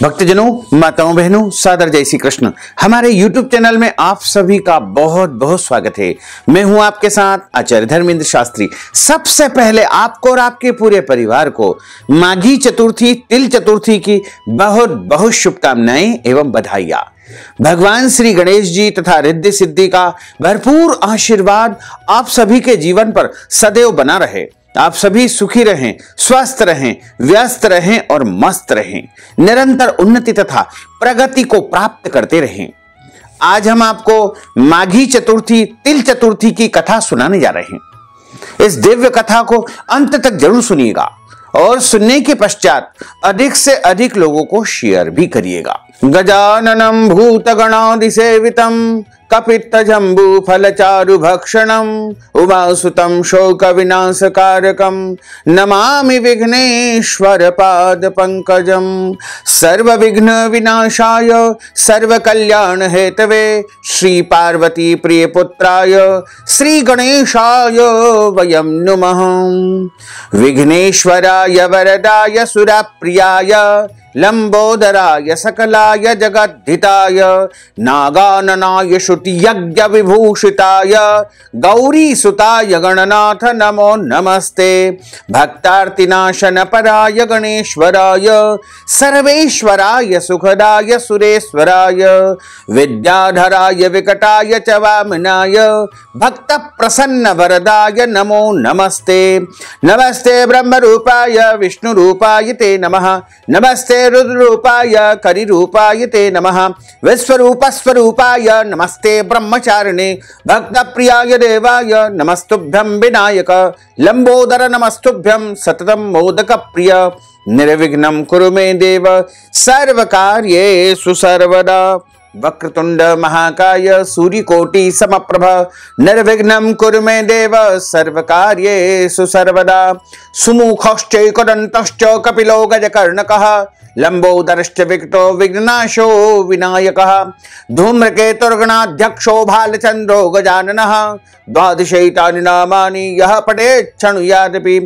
भक्तजनों, माताओं, बहनों, सादर जय श्री कृष्ण। हमारे YouTube चैनल में आप सभी का बहुत बहुत स्वागत है। मैं हूं आपके साथ आचार्य धर्मेंद्र शास्त्री। सबसे पहले आपको और आपके पूरे परिवार को माघी चतुर्थी, तिल चतुर्थी की बहुत बहुत शुभकामनाएं एवं बधाइयां। भगवान श्री गणेश जी तथा रिद्धि सिद्धि का भरपूर आशीर्वाद आप सभी के जीवन पर सदैव बना रहे। आप सभी सुखी रहें, स्वस्थ रहें, व्यस्त रहें और मस्त रहें, निरंतर उन्नति तथा प्रगति को प्राप्त करते रहें। आज हम आपको माघी चतुर्थी, तिल चतुर्थी की कथा सुनाने जा रहे हैं। इस दिव्य कथा को अंत तक जरूर सुनिएगा और सुनने के पश्चात अधिक से अधिक लोगों को शेयर भी करिएगा। गजाननं भूतगणादिसेवितं कपित्थजम्बू फलचारु भक्षणं उमासुतं शोक विनाशकारकं नमामि विघ्नेश्वर पाद पंकजं। सर्व विघ्न विनाशाय सर्व कल्याण हेतवे श्री पार्वती प्रिय पुत्राय श्री गणेशाय वयं नुमः। विघ्नेश्वराय वरदाय सुरप्रियाय लंबोदराय सकलाय जगद्धिताय नागाननाय श्रुति यज्ञ विभूषिताय गौरी सुताय गणनाथ नमो नमस्ते। भक्तार्तिनाशन पराय गणेश्वराय सर्वेश्वराय सुखदाय सुरेश्वराय विद्याधराय विकटाय च वामनाय भक्त प्रसन्न वरदाय नमो नमस्ते। नमस्ते ब्रह्म रूपाय विष्णु रूपाय ते नमः। नमस्ते रुद्ररूपाय करिरूपाय ते नमः। विश्वरूप स्वरूपाय नमस्ते ब्रह्मचारिणे भक्त प्रियाय देवाय नमस्तुभ्यं विनायक लंबोदर नमस्तुभ्यं सततं मोदक प्रिय निर्विघ्नं कुरु मे देव सर्वकार्येषु सर्वदा। वक्रतुंड महाकाय सूर्यकोटि समप्रभ निर्विघ्नं कुरु मे देव सर्वकार्येषु सर्वदा। सुमुखश्चैकदन्तश्च कपिलो गजकर्णकः लंबोदरश्च विकटो विघ्नाशो विनायकः। धूम्रकेतुर्गणाध्यक्षो भालचंद्रो गजाननः। द्वादशैतानि नामानि यः पठेत् शृणुयादपि।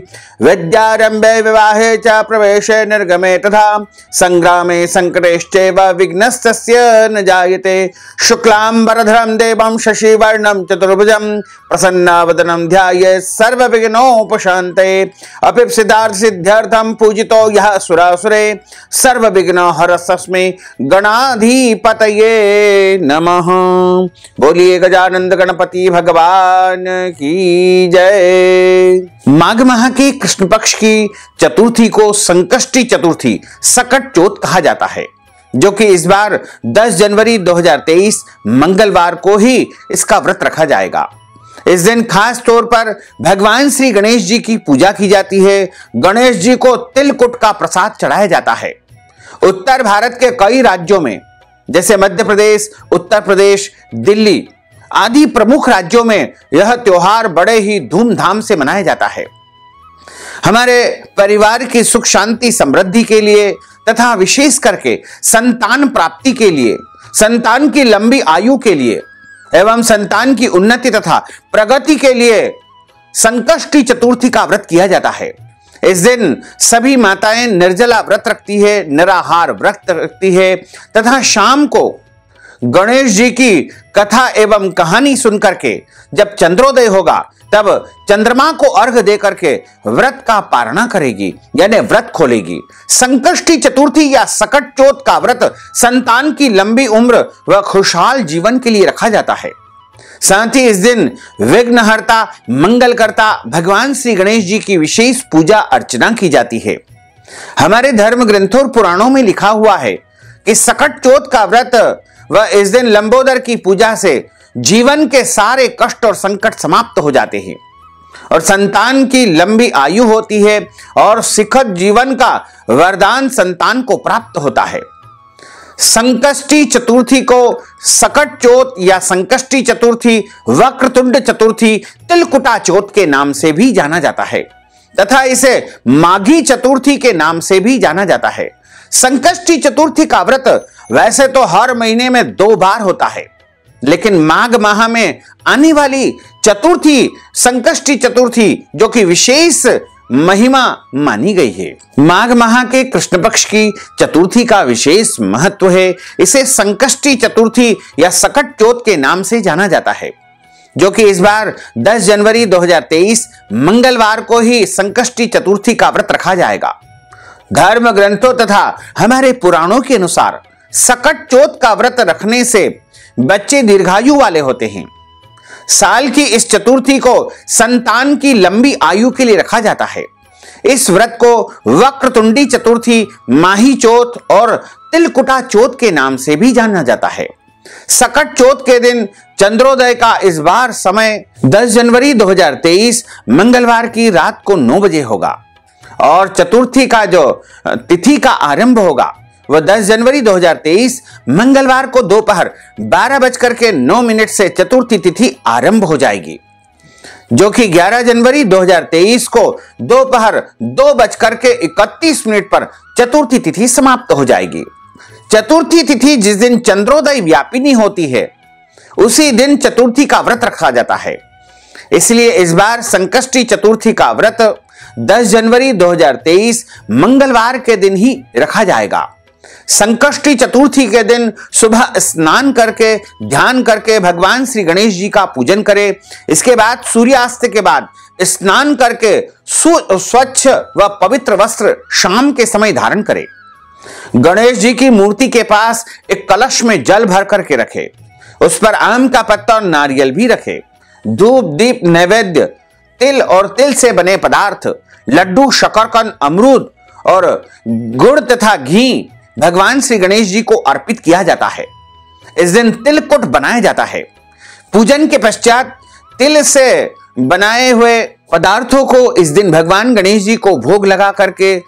विद्यारम्भे विवाहे च प्रवेशे निर्गमे तथा संग्रामे संकटेश्चैव विघ्नस्तस्य न जायते। शुक्लांबरधरं देवं शशिवर्णं चतुर्भुजं प्रसन्नवदनं ध्यायेत् सर्वविघ्नोपशान्तये। अपिप्सितार्थ सिद्ध्यर्थं पूजितो यः सुरासुरे सर्वविघ्न हरस्तस्मै गणाधिपतये नमः। बोलिए गजानंद गणपति भगवान की जय। माघ माह के कृष्ण पक्ष की चतुर्थी को संकष्टी चतुर्थी, सकट चौथ कहा जाता है, जो कि इस बार 10 जनवरी 2023 मंगलवार को ही इसका व्रत रखा जाएगा। इस दिन खास तौर पर भगवान श्री गणेश जी की पूजा की जाती है। गणेश जी को तिलकुट का प्रसाद चढ़ाया जाता है। उत्तर भारत के कई राज्यों में जैसे मध्य प्रदेश, उत्तर प्रदेश, दिल्ली आदि प्रमुख राज्यों में यह त्योहार बड़े ही धूमधाम से मनाया जाता है। हमारे परिवार की सुख शांति समृद्धि के लिए तथा विशेष करके संतान प्राप्ति के लिए, संतान की लंबी आयु के लिए एवं संतान की उन्नति तथा प्रगति के लिए संकष्टी चतुर्थी का व्रत किया जाता है। इस दिन सभी माताएं निर्जला व्रत रखती है, निराहार व्रत रखती है तथा शाम को गणेश जी की कथा एवं कहानी सुनकर के जब चंद्रोदय होगा तब चंद्रमा को अर्घ दे करके व्रत का पारणा करेगी, यानी व्रत खोलेगी। संकष्टी चतुर्थी या सकट चौथ का व्रत संतान की लंबी उम्र व खुशहाल जीवन के लिए रखा जाता है। साथ ही इस दिन विघ्नहर्ता, मंगलकर्ता भगवान श्री गणेश जी की विशेष पूजा अर्चना की जाती है। हमारे धर्म ग्रंथों और पुराणों में लिखा हुआ है कि सकट चौथ का व्रत व इस दिन लंबोदर की पूजा से जीवन के सारे कष्ट और संकट समाप्त हो जाते हैं और संतान की लंबी आयु होती है और सुखद जीवन का वरदान संतान को प्राप्त होता है। संकष्टी चतुर्थी को सकट चौथ या संकष्टी चतुर्थी, वक्रतुंड चतुर्थी, तिलकुटा चौथ के नाम से भी जाना जाता है तथा इसे माघी चतुर्थी के नाम से भी जाना जाता है। संकष्टी चतुर्थी का व्रत वैसे तो हर महीने में 2 बार होता है, लेकिन माघ माह में आने वाली चतुर्थी, संकष्टी चतुर्थी, जो कि विशेष महिमा मानी गई है। माघ माह के कृष्ण पक्ष की चतुर्थी का विशेष महत्व है। इसे संकष्टी चतुर्थी या सकट चौथ के नाम से जाना जाता है, जो कि इस बार 10 जनवरी 2023 मंगलवार को ही संकष्टी चतुर्थी का व्रत रखा जाएगा। धर्म ग्रंथों तथा हमारे पुराणों के अनुसार सकट चौथ का व्रत रखने से बच्चे दीर्घायु वाले होते हैं। साल की इस चतुर्थी को संतान की लंबी आयु के लिए रखा जाता है। इस व्रत को वक्रतुंडी चतुर्थी, माही चौथ और तिलकुटा चौथ के नाम से भी जाना जाता है। सकट चौथ के दिन चंद्रोदय का इस बार समय 10 जनवरी 2023 मंगलवार की रात को 9 बजे होगा और चतुर्थी का जो तिथि का आरंभ होगा वह 10 जनवरी 2023 मंगलवार को दोपहर 12:09 से चतुर्थी तिथि आरंभ हो जाएगी, जो कि 11 जनवरी 2023 को दोपहर 2:31 पर चतुर्थी तिथि समाप्त हो जाएगी। चतुर्थी तिथि जिस दिन चंद्रोदय व्यापिनी होती है उसी दिन चतुर्थी का व्रत रखा जाता है। इसलिए इस बार संकष्टी चतुर्थी का व्रत 10 जनवरी 2023 मंगलवार के दिन ही रखा जाएगा। संकष्टी चतुर्थी के दिन सुबह स्नान करके ध्यान करके भगवान श्री गणेश जी का पूजन करें। इसके बाद सूर्यास्त के बाद स्नान करके स्वच्छ व पवित्र वस्त्र शाम के समय धारण करें। गणेश जी की मूर्ति के पास एक कलश में जल भर करके रखें। उस पर आम का पत्ता और नारियल भी रखें। धूप दीप नैवेद्य, तिल और तिल से बने पदार्थ, लड्डू, शकरकंद, अमरूद और गुड़ तथा घी भगवान श्री गणेश जी को अर्पित किया जाता है। इस दिन तिलकुट बनाया जाता है। पूजन के पश्चात तिल से बनाए हुए पदार्थों को इस दिन भगवान गणेश जी को भोग लगा करके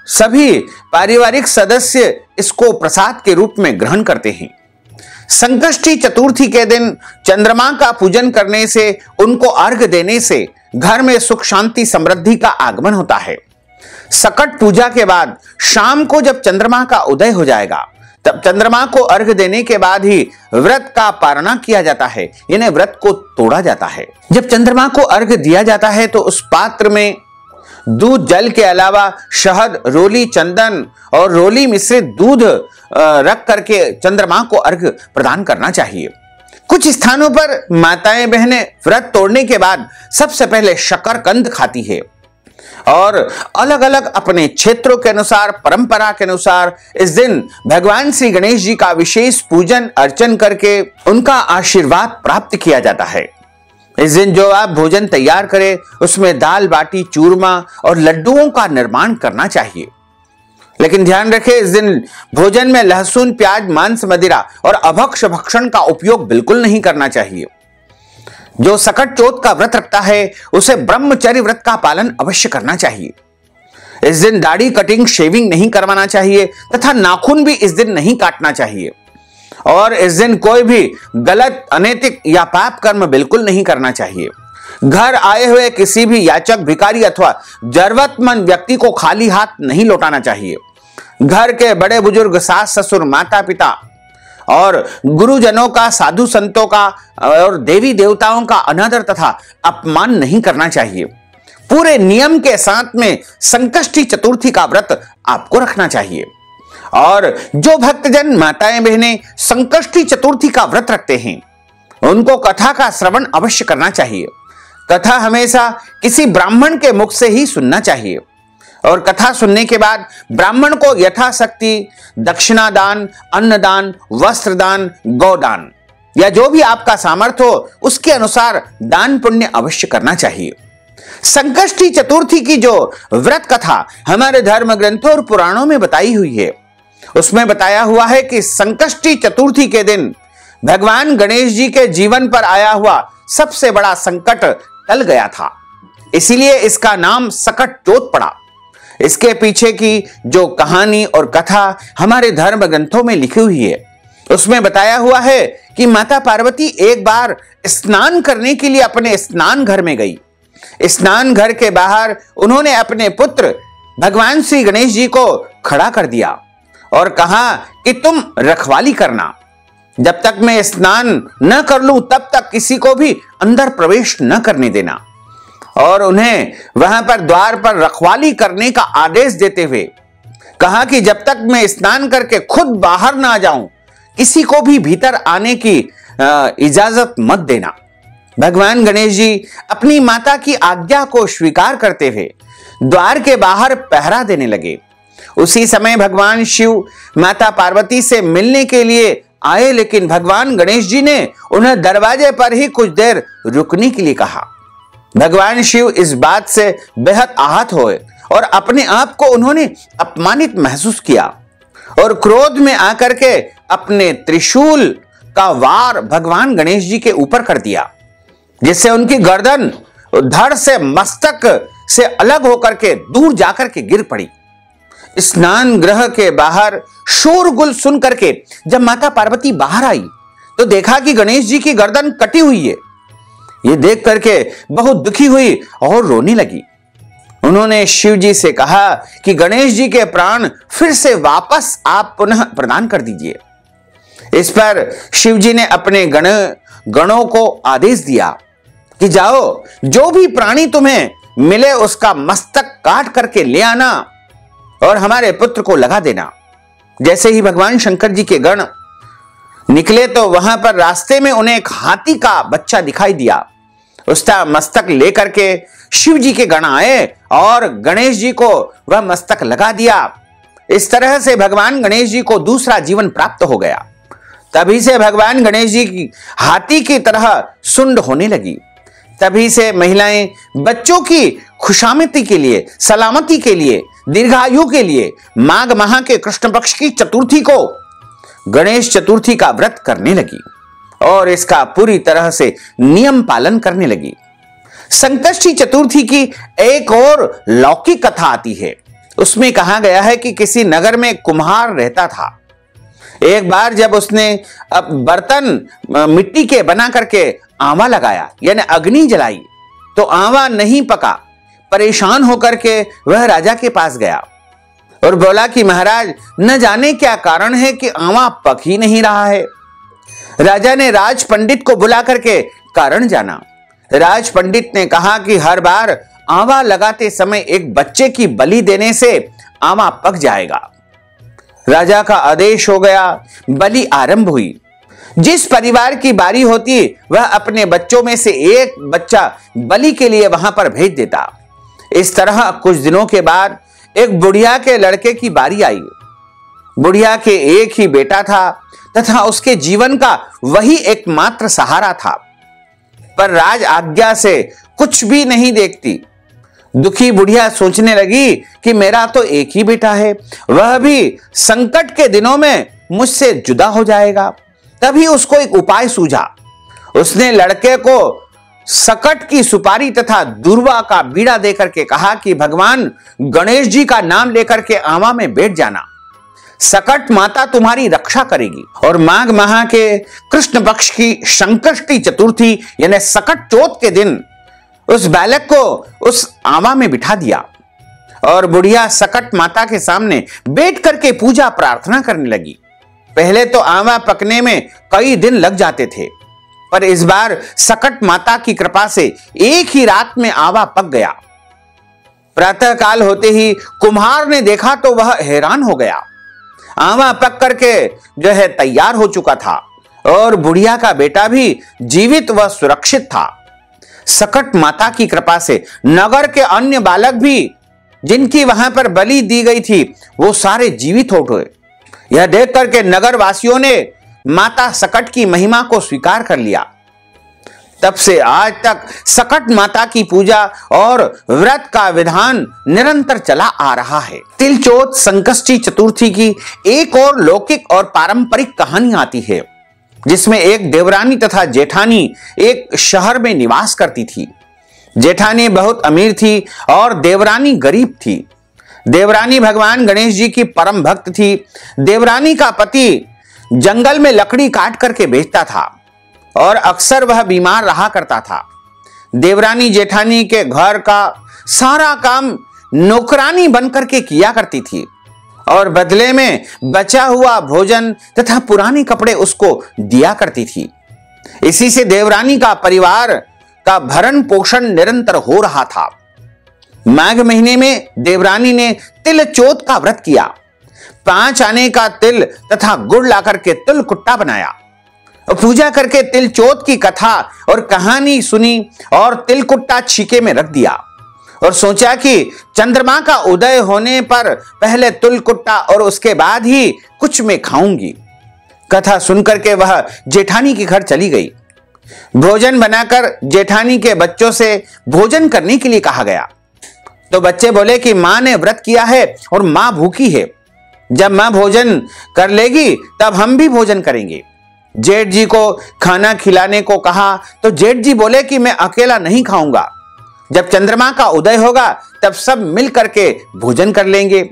सभी पारिवारिक सदस्य इसको प्रसाद के रूप में ग्रहण करते हैं। संकष्टी चतुर्थी के दिन चंद्रमा का पूजन करने से, उनको अर्घ देने से घर में सुख शांति समृद्धि का आगमन होता है। सकट पूजा के बाद शाम को जब चंद्रमा का उदय हो जाएगा तब चंद्रमा को अर्घ देने के बाद ही व्रत का पारणा किया जाता है, यानी व्रत को तोड़ा जाता है। जब चंद्रमा को अर्घ दिया जाता है तो उस पात्र में दूध जल के अलावा शहद, रोली, चंदन और रोली मिश्रित दूध रख करके चंद्रमा को अर्घ प्रदान करना चाहिए। कुछ स्थानों पर माताएं बहनें व्रत तोड़ने के बाद सबसे पहले शकरकंद खाती है और अलग अलग अपने क्षेत्रों के अनुसार, परंपरा के अनुसार इस दिन भगवान श्री गणेश जी का विशेष पूजन अर्चन करके उनका आशीर्वाद प्राप्त किया जाता है। इस दिन जो आप भोजन तैयार करें उसमें दाल बाटी, चूरमा और लड्डुओं का निर्माण करना चाहिए। लेकिन ध्यान रखें, इस दिन भोजन में लहसुन, प्याज, मांस, मदिरा और अभक्ष्य भक्षण का उपयोग बिल्कुल नहीं करना चाहिए। जो सकट चौथ का व्रत रखता है उसे ब्रह्मचर्य व्रत का पालन अवश्य करना चाहिए। इस दिन दाढ़ी कटिंग, शेविंग नहीं करवाना चाहिए तथा नाखून भी इस दिन नहीं काटना चाहिए और इस दिन कोई भी गलत, अनैतिक या पाप कर्म बिल्कुल नहीं करना चाहिए। घर आए हुए किसी भी याचक, भिखारी अथवा जरूरतमंद व्यक्ति को खाली हाथ नहीं लौटाना चाहिए। घर के बड़े बुजुर्ग, सास ससुर, माता पिता और गुरुजनों का, साधु संतों का और देवी देवताओं का अनादर तथा अपमान नहीं करना चाहिए। पूरे नियम के साथ में संकष्टी चतुर्थी का व्रत आपको रखना चाहिए। और जो भक्तजन, माताएं बहनें संकष्टी चतुर्थी का व्रत रखते हैं उनको कथा का श्रवण अवश्य करना चाहिए। कथा हमेशा किसी ब्राह्मण के मुख से ही सुनना चाहिए और कथा सुनने के बाद ब्राह्मण को यथाशक्ति दक्षिणा दान, अन्नदान, वस्त्र दान, गौदान या जो भी आपका सामर्थ्य हो उसके अनुसार दान पुण्य अवश्य करना चाहिए। संकष्टी चतुर्थी की जो व्रत कथा हमारे धर्म ग्रंथों और पुराणों में बताई हुई है उसमें बताया हुआ है कि संकष्टी चतुर्थी के दिन भगवान गणेश जी के जीवन पर आया हुआ सबसे बड़ा संकट टल गया था, इसीलिए इसका नाम सकट चौथ पड़ा। इसके पीछे की जो कहानी और कथा हमारे धर्म ग्रंथों में लिखी हुई है उसमें बताया हुआ है कि माता पार्वती एक बार स्नान करने के लिए अपने स्नान घर में गई। स्नान घर के बाहर उन्होंने अपने पुत्र भगवान श्री गणेश जी को खड़ा कर दिया और कहा कि तुम रखवाली करना, जब तक मैं स्नान न कर लूं तब तक किसी को भी अंदर प्रवेश न करने देना। और उन्हें वहां पर द्वार पर रखवाली करने का आदेश देते हुए कहा कि जब तक मैं स्नान करके खुद बाहर ना जाऊं, किसी को भी भीतर आने की इजाजत मत देना। भगवान गणेश जी अपनी माता की आज्ञा को स्वीकार करते हुए द्वार के बाहर पहरा देने लगे। उसी समय भगवान शिव माता पार्वती से मिलने के लिए आए, लेकिन भगवान गणेश जी ने उन्हें दरवाजे पर ही कुछ देर रुकने के लिए कहा। भगवान शिव इस बात से बेहद आहत हुए और अपने आप को उन्होंने अपमानित महसूस किया और क्रोध में आकर के अपने त्रिशूल का वार भगवान गणेश जी के ऊपर कर दिया, जिससे उनकी गर्दन धड़ से मस्तक से अलग होकर के दूर जाकर के गिर पड़ी। स्नान गृह के बाहर शोरगुल सुन करके जब माता पार्वती बाहर आई तो देखा कि गणेश जी की गर्दन कटी हुई है। ये देख करके बहुत दुखी हुई और रोने लगी। उन्होंने शिव जी से कहा कि गणेश जी के प्राण फिर से वापस आप पुनः प्रदान कर दीजिए। इस पर शिव जी ने अपने गणों को आदेश दिया कि जाओ, जो भी प्राणी तुम्हें मिले उसका मस्तक काट करके ले आना और हमारे पुत्र को लगा देना। जैसे ही भगवान शंकर जी के गण निकले तो वहां पर रास्ते में उन्हें एक हाथी का बच्चा दिखाई दिया। उसका मस्तक लेकर के शिव जी के गण आए और गणेश जी को वह मस्तक लगा दिया। इस तरह से भगवान गणेश जी को दूसरा जीवन प्राप्त हो गया। तभी से भगवान गणेश जी की हाथी की तरह सुंड होने लगी। तभी से महिलाएं बच्चों की खुशामदी के लिए, सलामती के लिए, दीर्घायु के लिए माघ माह के कृष्ण पक्ष की चतुर्थी को गणेश चतुर्थी का व्रत करने लगी और इसका पूरी तरह से नियम पालन करने लगी। संकष्टी चतुर्थी की एक और लौकिक कथा आती है। उसमें कहा गया है कि किसी नगर में कुम्हार रहता था। एक बार जब उसने अब बर्तन मिट्टी के बना करके आंवा लगाया, यानी अग्नि जलाई, तो आंवा नहीं पका। परेशान होकर के वह राजा के पास गया और बोला कि महाराज, न जाने क्या कारण है कि आंवा पक ही नहीं रहा है। राजा ने राज पंडित को बुला करके कारण जाना। राज पंडित ने कहा कि हर बार आंवा लगाते समय एक बच्चे की बलि देने से आंवा पक जाएगा। राजा का आदेश हो गया, बलि आरंभ हुई। जिस परिवार की बारी होती वह अपने बच्चों में से एक बच्चा बलि के लिए वहां पर भेज देता। इस तरह कुछ दिनों के बाद एक बुढ़िया के लड़के की बारी आई। बुढ़िया के एक ही बेटा था तथा उसके जीवन का वही एकमात्र सहारा था, पर राज आज्ञा से कुछ भी नहीं देखती। दुखी बुढ़िया सोचने लगी कि मेरा तो एक ही बेटा है, वह भी संकट के दिनों में मुझसे जुदा हो जाएगा। तभी उसको एक उपाय सूझा। उसने लड़के को सकट की सुपारी तथा दूर्वा का बीड़ा देकर के कहा कि भगवान गणेश जी का नाम लेकर के आंवा में बैठ जाना, सकट माता तुम्हारी रक्षा करेगी। और माघ माह के कृष्ण पक्ष की संकष्टी चतुर्थी यानी सकट चौथ के दिन उस बालक को उस आंवा में बिठा दिया और बुढ़िया सकट माता के सामने बैठ करके पूजा प्रार्थना करने लगी। पहले तो आंवा पकने में कई दिन लग जाते थे, पर इस बार सकट माता की कृपा से एक ही रात में आंवा पक गया। प्रातः काल होते ही कुम्हार ने देखा तो वह हैरान हो गया। आंवा पक करके जो है तैयार हो चुका था और बुढ़िया का बेटा भी जीवित व सुरक्षित था। सकट माता की कृपा से नगर के अन्य बालक भी जिनकी वहां पर बलि दी गई थी वो सारे जीवित हो गए। यह देख करके नगर वासियों ने माता सकट की महिमा को स्वीकार कर लिया। तब से आज तक सकट माता की पूजा और व्रत का विधान निरंतर चला आ रहा है। तिलचोत संकष्टी चतुर्थी की एक और लौकिक और पारंपरिक कहानी आती है, जिसमें एक देवरानी तथा जेठानी एक शहर में निवास करती थी। जेठानी बहुत अमीर थी और देवरानी गरीब थी। देवरानी भगवान गणेश जी की परम भक्त थी। देवरानी का पति जंगल में लकड़ी काट करके बेचता था और अक्सर वह बीमार रहा करता था। देवरानी जेठानी के घर का सारा काम नौकरानी बनकर के किया करती थी और बदले में बचा हुआ भोजन तथा पुराने कपड़े उसको दिया करती थी। इसी से देवरानी का परिवार का भरण पोषण निरंतर हो रहा था। माघ महीने में देवरानी ने तिल चौथ का व्रत किया। 5 आने का तिल तथा गुड़ लाकर के तिल कुट्टा बनाया और पूजा करके तिल चौथ की कथा और कहानी सुनी और तिल कुट्टा छीके में रख दिया और सोचा कि चंद्रमा का उदय होने पर पहले तिल कुट्टा और उसके बाद ही कुछ मैं खाऊंगी। कथा सुनकर के वह जेठानी के घर चली गई। भोजन बनाकर जेठानी के बच्चों से भोजन करने के लिए कहा गया तो बच्चे बोले कि मां ने व्रत किया है और मां भूखी है, जब मां भोजन कर लेगी तब हम भी भोजन करेंगे। जेठ जी को खाना खिलाने को कहा तो जेठ जी बोले कि मैं अकेला नहीं खाऊंगा, जब चंद्रमा का उदय होगा तब सब मिल करके भोजन कर लेंगे,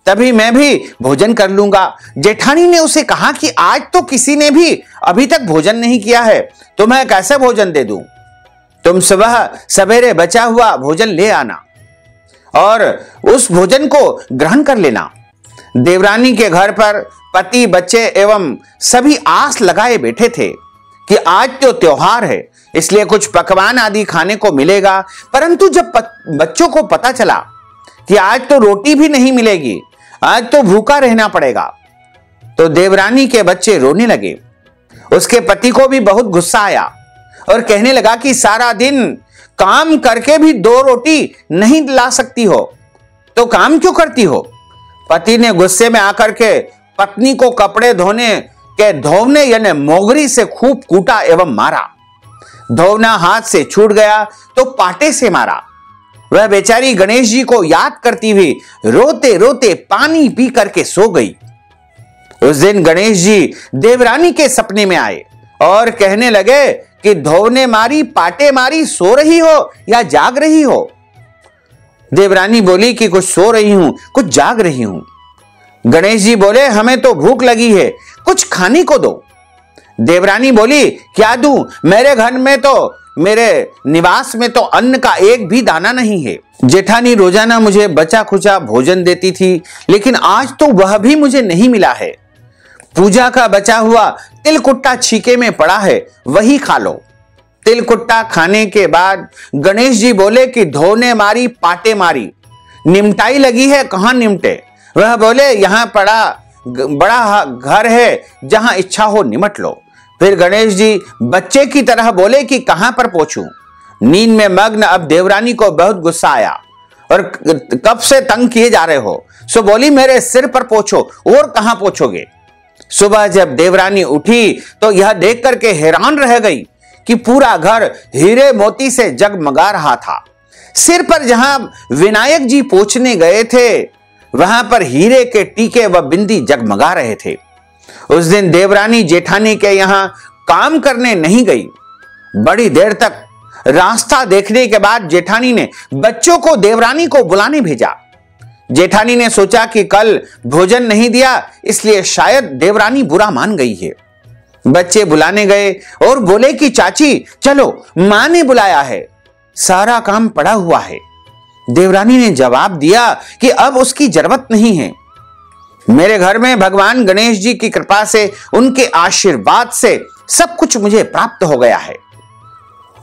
तभी मैं भी भोजन कर लूंगा। जेठानी ने उसे कहा कि आज तो किसी ने भी अभी तक भोजन नहीं किया है, तो मैं कैसे भोजन दे दूं? तुम सुबह सवेरे बचा हुआ भोजन ले आना और उस भोजन को ग्रहण कर लेना। देवरानी के घर पर पति, बच्चे एवं सभी आस लगाए बैठे थे कि आज तो त्योहार है, इसलिए कुछ पकवान आदि खाने को मिलेगा। परंतु जब बच्चों को पता चला कि आज तो रोटी भी नहीं मिलेगी, आज तो भूखा रहना पड़ेगा, तो देवरानी के बच्चे रोने लगे। उसके पति को भी बहुत गुस्सा आया और कहने लगा कि सारा दिन काम करके भी 2 रोटी नहीं ला सकती हो तो काम क्यों करती हो? पति ने गुस्से में आकर के पत्नी को कपड़े धोने यानी मोगरी से खूब कूटा एवं मारा। धोना हाथ से छूट गया तो पाटे से मारा। वह बेचारी गणेश जी को याद करती हुई रोते रोते पानी पी करके सो गई। उस दिन गणेश जी देवरानी के सपने में आए और कहने लगे कि धोने मारी, पाटे मारी, सो रही हो या जाग रही हो? देवरानी बोली कि कुछ सो रही हूं, कुछ जाग रही हूं। गणेश जी बोले हमें तो भूख लगी है, कुछ खाने को दो। देवरानी बोली क्या दूं? मेरे घर में तो, मेरे निवास में तो अन्न का एक भी दाना नहीं है। जेठानी रोजाना मुझे बचा खुचा भोजन देती थी, लेकिन आज तो वह भी मुझे नहीं मिला है। पूजा का बचा हुआ तिल कुट्टा छीके में पड़ा है, वही खा लो। तिल कुट्टा खाने के बाद गणेश जी बोले कि धोने मारी, पाटे मारी, निमटाई लगी है, कहां निमटे? वह बोले यहां बड़ा घर है, जहां इच्छा हो निमट लो। फिर गणेश जी बच्चे की तरह बोले कि कहां पर पहुंचूं? नींद में मग्न अब देवरानी को बहुत गुस्सा आया और कब से तंग किए जा रहे हो? सो बोली मेरे सिर पर पहुंचो। और कहां पहुंचोगे? सुबह जब देवरानी उठी तो यह देख करके हैरान रह गई कि पूरा घर हीरे मोती से जगमगा रहा था। सिर पर जहां विनायक जी पहुंचने गए थे, वहां पर हीरे के टीके व बिंदी जगमगा रहे थे। उस दिन देवरानी जेठानी के यहां काम करने नहीं गई। बड़ी देर तक रास्ता देखने के बाद जेठानी ने बच्चों को देवरानी को बुलाने भेजा। जेठानी ने सोचा कि कल भोजन नहीं दिया, इसलिए शायद देवरानी बुरा मान गई है। बच्चे बुलाने गए और बोले कि चाची चलो, मां ने बुलाया है, सारा काम पड़ा हुआ है। देवरानी ने जवाब दिया कि अब उसकी जरूरत नहीं है। मेरे घर में भगवान गणेश जी की कृपा से, उनके आशीर्वाद से सब कुछ मुझे प्राप्त हो गया है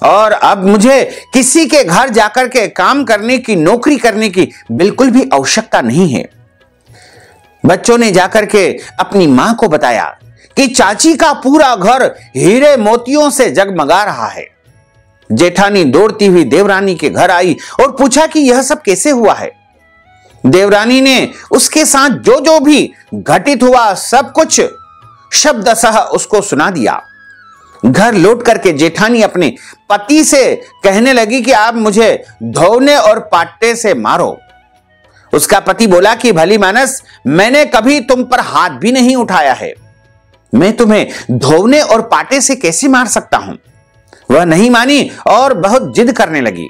और अब मुझे किसी के घर जाकर के काम करने की, नौकरी करने की बिल्कुल भी आवश्यकता नहीं है। बच्चों ने जाकर के अपनी मां को बताया कि चाची का पूरा घर हीरे मोतियों से जगमगा रहा है। जेठानी दौड़ती हुई देवरानी के घर आई और पूछा कि यह सब कैसे हुआ है। देवरानी ने उसके साथ जो जो भी घटित हुआ सब कुछ शब्दशः उसको सुना दिया। घर लौट करके जेठानी अपने पति से कहने लगी कि आप मुझे धोने और पाटे से मारो। उसका पति बोला कि भली मानस, मैंने कभी तुम पर हाथ भी नहीं उठाया है, मैं तुम्हें धोने और पाटे से कैसे मार सकता हूं? वह नहीं मानी और बहुत जिद करने लगी।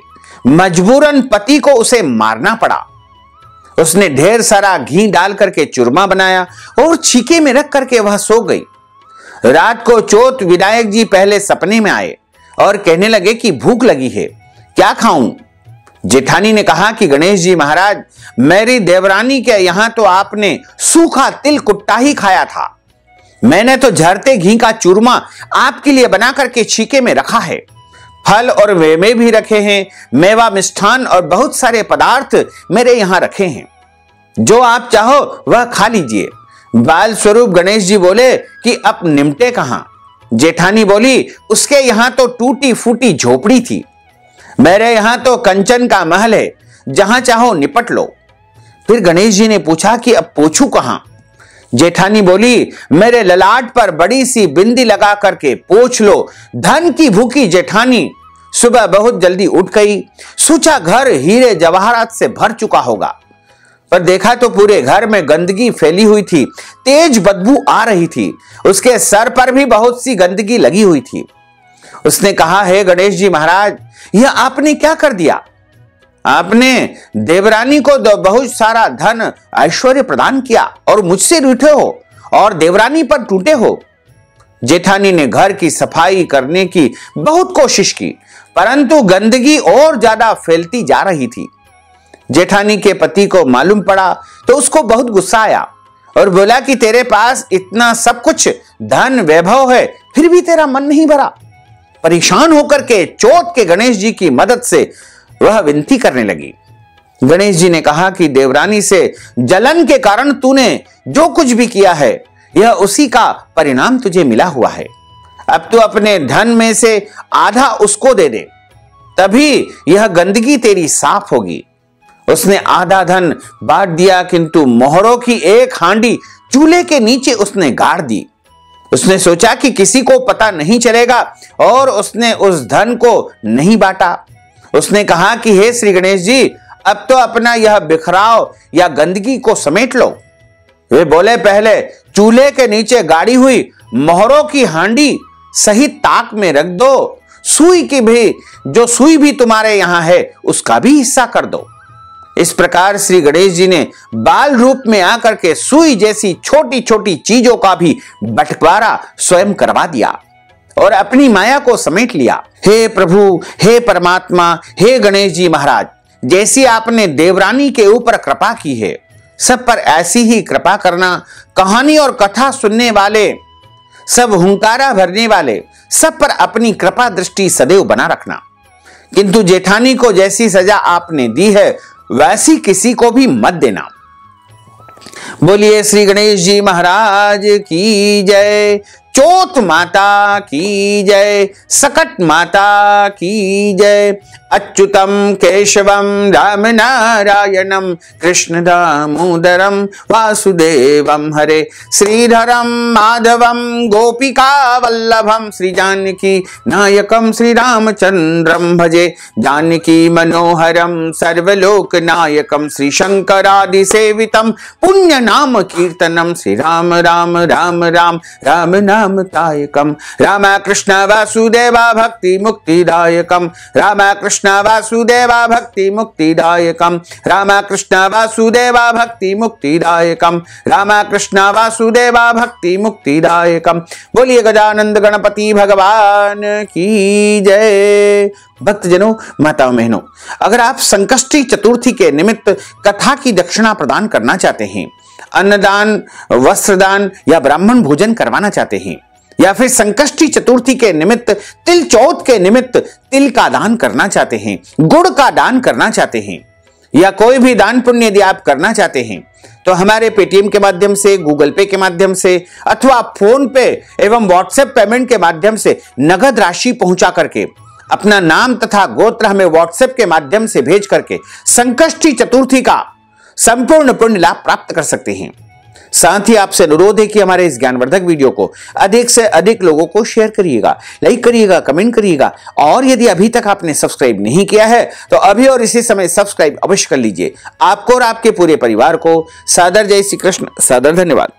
मजबूरन पति को उसे मारना पड़ा। उसने ढेर सारा घी डाल करके चूरमा बनाया और छीके में रख करके वह सो गई। रात को चौथ विनायक जी पहले सपने में आए और कहने लगे कि भूख लगी है, क्या खाऊं? जेठानी ने कहा कि गणेश जी महाराज, मेरी देवरानी के यहां तो आपने सूखा तिल कुट्टा ही खाया था, मैंने तो झरते घी का चूरमा आपके लिए बना करके छीके में रखा है, फल और मेवे भी रखे हैं, मेवा मिष्ठान और बहुत सारे पदार्थ मेरे यहां रखे हैं, जो आप चाहो वह खा लीजिए। बाल स्वरूप गणेश जी बोले कि अब निमटे कहां? जेठानी बोली, उसके यहां तो टूटी फूटी झोपड़ी थी, मेरे यहां तो कंचन का महल है, जहां चाहो निपट लो। फिर गणेश जी ने पूछा कि अब पोछू कहां? जेठानी बोली, मेरे ललाट पर बड़ी सी बिंदी लगा करके पोछ लो। धन की भूखी जेठानी सुबह बहुत जल्दी उठ गई, सोचा घर हीरे जवाहरात से भर चुका होगा, पर देखा तो पूरे घर में गंदगी फैली हुई थी, तेज बदबू आ रही थी, उसके सर पर भी बहुत सी गंदगी लगी हुई थी। उसने कहा, हे गणेश जी महाराज, यह आपने क्या कर दिया? आपने देवरानी को बहुत सारा धन ऐश्वर्य प्रदान किया और मुझसे रूठे हो और देवरानी पर टूटे हो। जेठानी ने घर की सफाई करने की बहुत कोशिश की, परंतु गंदगी और ज्यादा फैलती जा रही थी। जेठानी के पति को मालूम पड़ा तो उसको बहुत गुस्सा आया और बोला कि तेरे पास इतना सब कुछ धन वैभव है, फिर भी तेरा मन नहीं भरा। परेशान होकर के चौथ के गणेश जी की मदद से वह विनती करने लगी। गणेश जी ने कहा कि देवरानी से जलन के कारण तूने जो कुछ भी किया है, यह उसी का परिणाम तुझे मिला हुआ है। अब तू अपने धन में से आधा उसको दे दे, तभी यह गंदगी तेरी साफ होगी। उसने आधा धन बांट दिया, किंतु मोहरों की एक हांडी चूल्हे के नीचे उसने गाड़ दी। उसने सोचा कि किसी को पता नहीं चलेगा और उसने उस धन को नहीं बांटा। उसने कहा कि हे श्री गणेश जी, अब तो अपना यह बिखराव या गंदगी को समेट लो। वे बोले, पहले चूल्हे के नीचे गाड़ी हुई मोहरों की हांडी सही ताक में रख दो, सुई की भी, जो सुई भी तुम्हारे यहां है उसका भी हिस्सा कर दो। इस प्रकार श्री गणेश जी ने बाल रूप में आकर के सुई जैसी छोटी छोटी चीजों का भी बंटवारा स्वयं करवा दिया और अपनी माया को समेट लिया। हे प्रभु, हे परमात्मा, हे गणेश जी महाराज, जैसी आपने देवरानी के ऊपर कृपा की है, सब पर ऐसी ही कृपा करना। कहानी और कथा सुनने वाले, सब हुंकारा भरने वाले, सब पर अपनी कृपा दृष्टि सदैव बना रखना। किंतु जेठानी को जैसी सजा आपने दी है, वैसी किसी को भी मत देना। बोलिए श्री गणेश जी महाराज की जय। चौथ माता की जय। सकट माता की जय। अच्युतम केशवम राम नारायणम कृष्ण दामोदरम वासुदेवम हरे। श्रीधरम माधवम गोपिका वल्लभम श्री जानकी नायकम श्री रामचंद्रम भजे। जानकी मनोहरम सर्वलोक नायकम श्री शंकरादि सेवितम पुण्य नाम कीर्तनम श्री राम राम राम राम राम नाम तायकम। राम कृष्ण वासुदेवा भक्ति मुक्तिदायकम। राम कृष्ण वासुदेवा भक्ति मुक्तिदायकम। राम कृष्ण वासुदेवा भक्ति मुक्तिदायकम। राम कृष्ण वासुदेवा भक्ति मुक्तिदायकम। बोलिए गजानंद गणपति भगवान की जय। भक्तजनों, माताओं बहनों, अगर आप संकष्टी चतुर्थी के निमित्त कथा की दक्षिणा प्रदान करना चाहते हैं, अन्नदान, वस्त्रदान या ब्राह्मण भोजन करवाना चाहते हैं, या फिर संकष्टी चतुर्थी के निमित्त, तिल चौथ के निमित्त तिल का दान करना चाहते हैं, गुड़ का दान करना चाहते हैं, या कोई भी दान पुण्य यदि आप करना चाहते हैं, तो हमारे पेटीएम के माध्यम से, गूगल पे के माध्यम से अथवा फोन पे एवं व्हाट्सएप पेमेंट के माध्यम से नगद राशि पहुंचा करके अपना नाम तथा गोत्र हमें व्हाट्सएप के माध्यम से भेज करके संकष्टी चतुर्थी का संपूर्ण पुण्य लाभ प्राप्त कर सकते हैं। साथ ही आपसे अनुरोध है कि हमारे इस ज्ञानवर्धक वीडियो को अधिक से अधिक लोगों को शेयर करिएगा, लाइक करिएगा, कमेंट करिएगा, और यदि अभी तक आपने सब्सक्राइब नहीं किया है तो अभी और इसी समय सब्सक्राइब अवश्य कर लीजिए। आपको और आपके पूरे परिवार को सादर जय श्री कृष्ण, सादर धन्यवाद।